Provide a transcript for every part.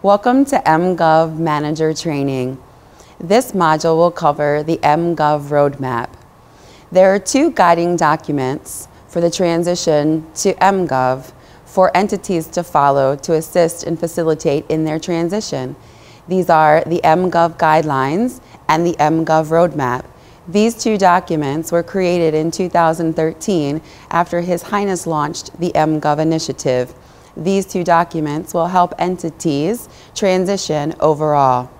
Welcome to mGov Manager Training. This module will cover the mGov roadmap. There are two guiding documents for the transition to mGov for entities to follow to assist and facilitate in their transition. These are the mGov guidelines and the mGov roadmap. These two documents were created in 2013 after His Highness launched the mGov initiative. These two documents will help entities transition overall.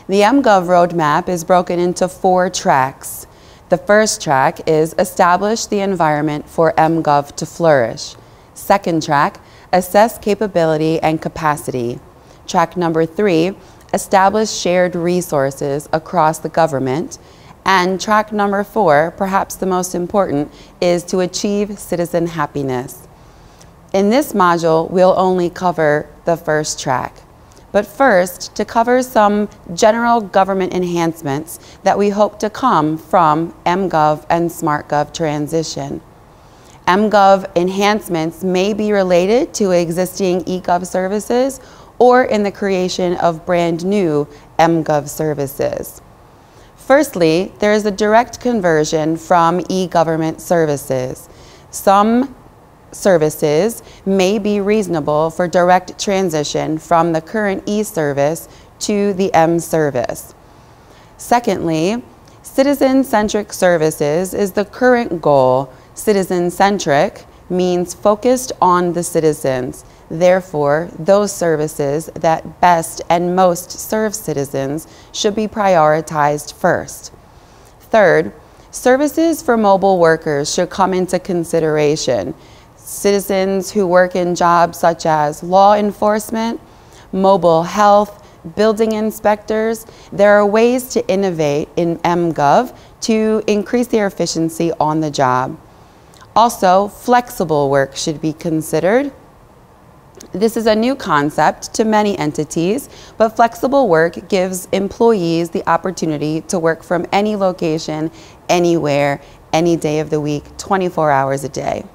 The mGov roadmap is broken into 4 tracks. The first track is establish the environment for mGov to flourish. Second track, assess capability and capacity. Track number 3, establish shared resources across the government. And track number 4, perhaps the most important, is to achieve citizen happiness. In this module, we'll only cover the first track. But first, to cover some general government enhancements that we hope to come from mGov and SmartGov transition. mGov enhancements may be related to existing eGov services or in the creation of brand new mGov services. Firstly, there is a direct conversion from e-government services. Some services may be reasonable for direct transition from the current e-service to the m-service. Secondly, citizen-centric services is the current goal. Citizen-centric means focused on the citizens. Therefore, those services that best and most serve citizens should be prioritized first. Third, services for mobile workers should come into consideration. Citizens who work in jobs such as law enforcement, mobile health, building inspectors, there are ways to innovate in mGov to increase their efficiency on the job. Also, flexible work should be considered. This is a new concept to many entities, but flexible work gives employees the opportunity to work from any location, anywhere, any day of the week, 24 hours a day.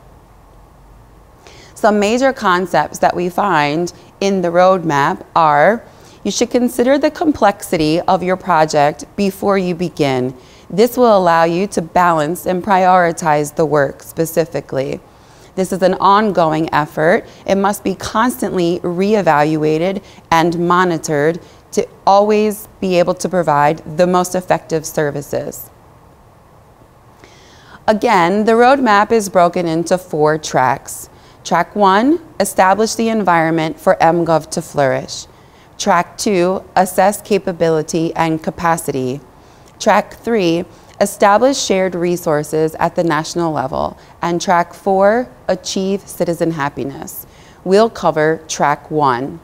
Some major concepts that we find in the roadmap are: you should consider the complexity of your project before you begin. This will allow you to balance and prioritize the work specifically. This is an ongoing effort. It must be constantly reevaluated and monitored to always be able to provide the most effective services. Again, the roadmap is broken into 4 tracks. Track 1, establish the environment for mGov to flourish. Track 2, assess capability and capacity. Track 3, establish shared resources at the national level. And track 4, achieve citizen happiness. We'll cover track 1.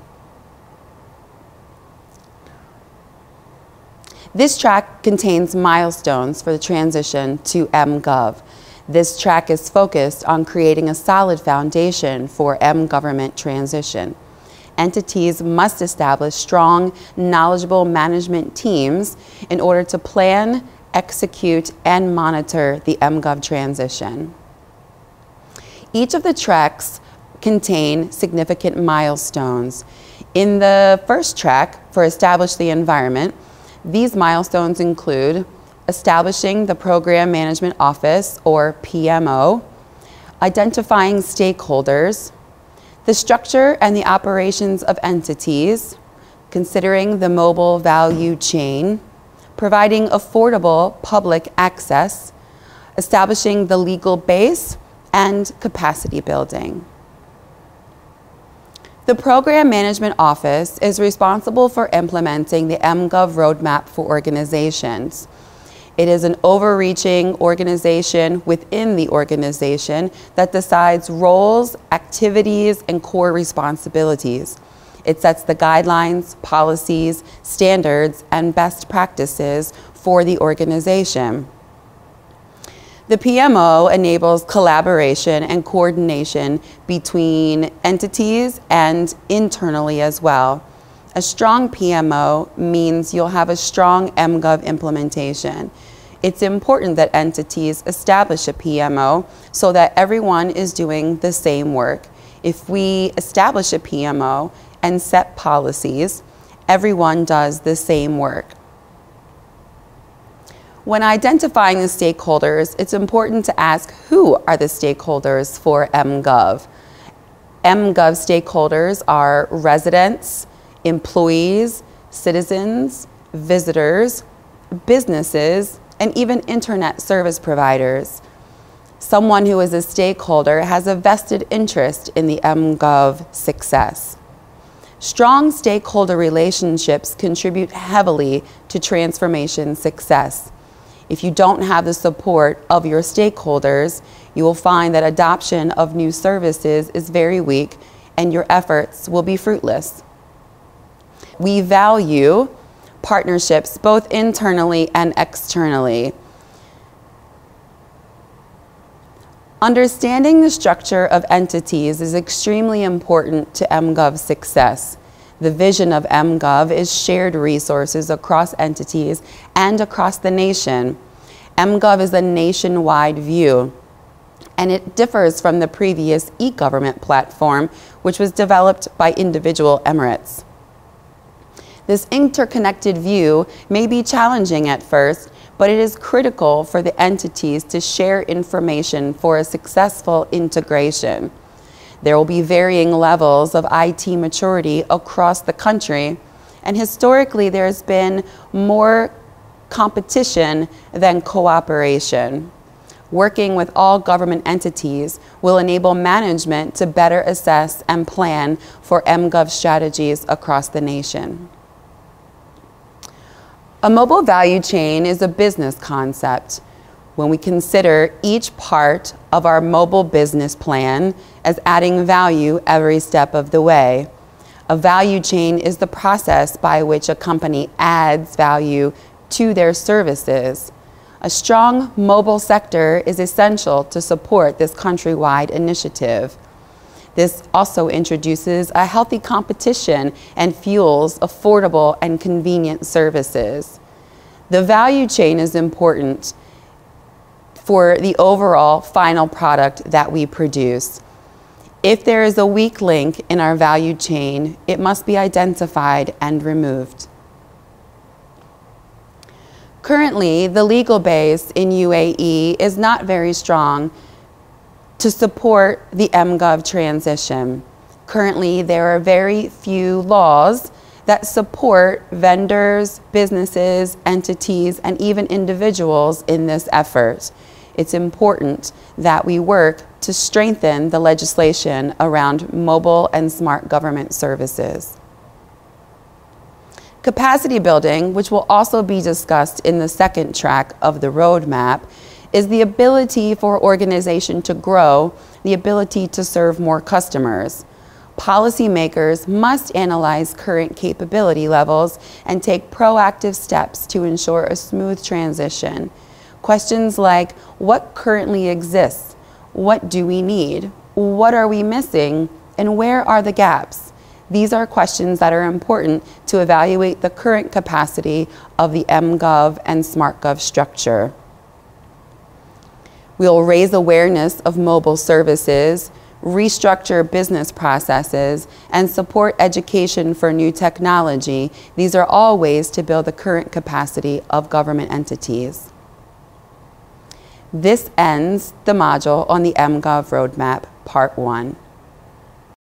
This track contains milestones for the transition to mGov. This track is focused on creating a solid foundation for mGovernment transition. Entities must establish strong, knowledgeable management teams in order to plan, execute, and monitor the mGov transition. Each of the tracks contain significant milestones. In the first track, for establish the environment, these milestones include establishing the Program Management Office, or PMO, identifying stakeholders, the structure and the operations of entities, considering the mobile value chain, providing affordable public access, establishing the legal base, and capacity building. The Program Management Office is responsible for implementing the mGov roadmap for organizations. It is an overreaching organization within the organization that decides roles, activities, and core responsibilities. It sets the guidelines, policies, standards, and best practices for the organization. The PMO enables collaboration and coordination between entities and internally as well. A strong PMO means you'll have a strong mGov implementation. It's important that entities establish a PMO so that everyone is doing the same work. If we establish a PMO and set policies, everyone does the same work. When identifying the stakeholders, it's important to ask who are the stakeholders for mGov. mGov stakeholders are residents, employees, citizens, visitors, businesses, and even internet service providers. Someone who is a stakeholder has a vested interest in the mGov success. Strong stakeholder relationships contribute heavily to transformation success. If you don't have the support of your stakeholders, you will find that adoption of new services is very weak and your efforts will be fruitless. We value partnerships both internally and externally. Understanding the structure of entities is extremely important to mGov's success. The vision of mGov is shared resources across entities and across the nation. mGov is a nationwide view, and it differs from the previous e-government platform, which was developed by individual emirates. This interconnected view may be challenging at first, but it is critical for the entities to share information for a successful integration. There will be varying levels of IT maturity across the country, and historically there's been more competition than cooperation. Working with all government entities will enable management to better assess and plan for mGov strategies across the nation. A mobile value chain is a business concept. When we consider each part of our mobile business plan as adding value every step of the way. A value chain is the process by which a company adds value to their services. A strong mobile sector is essential to support this countrywide initiative. This also introduces a healthy competition and fuels affordable and convenient services. The value chain is important for the overall final product that we produce. If there is a weak link in our value chain, it must be identified and removed. Currently, the legal base in UAE is not very strong to support the mGov transition. Currently, there are very few laws that support vendors, businesses, entities, and even individuals in this effort. It's important that we work to strengthen the legislation around mobile and smart government services. Capacity building, which will also be discussed in the second track of the roadmap, is the ability for organization to grow, the ability to serve more customers. Policymakers must analyze current capability levels and take proactive steps to ensure a smooth transition. Questions like, what currently exists? What do we need? What are we missing? And where are the gaps? These are questions that are important to evaluate the current capacity of the mGov and SmartGov structure. We'll raise awareness of mobile services, restructure business processes, and support education for new technology. These are all ways to build the current capacity of government entities. This ends the module on the mGov roadmap, part 1.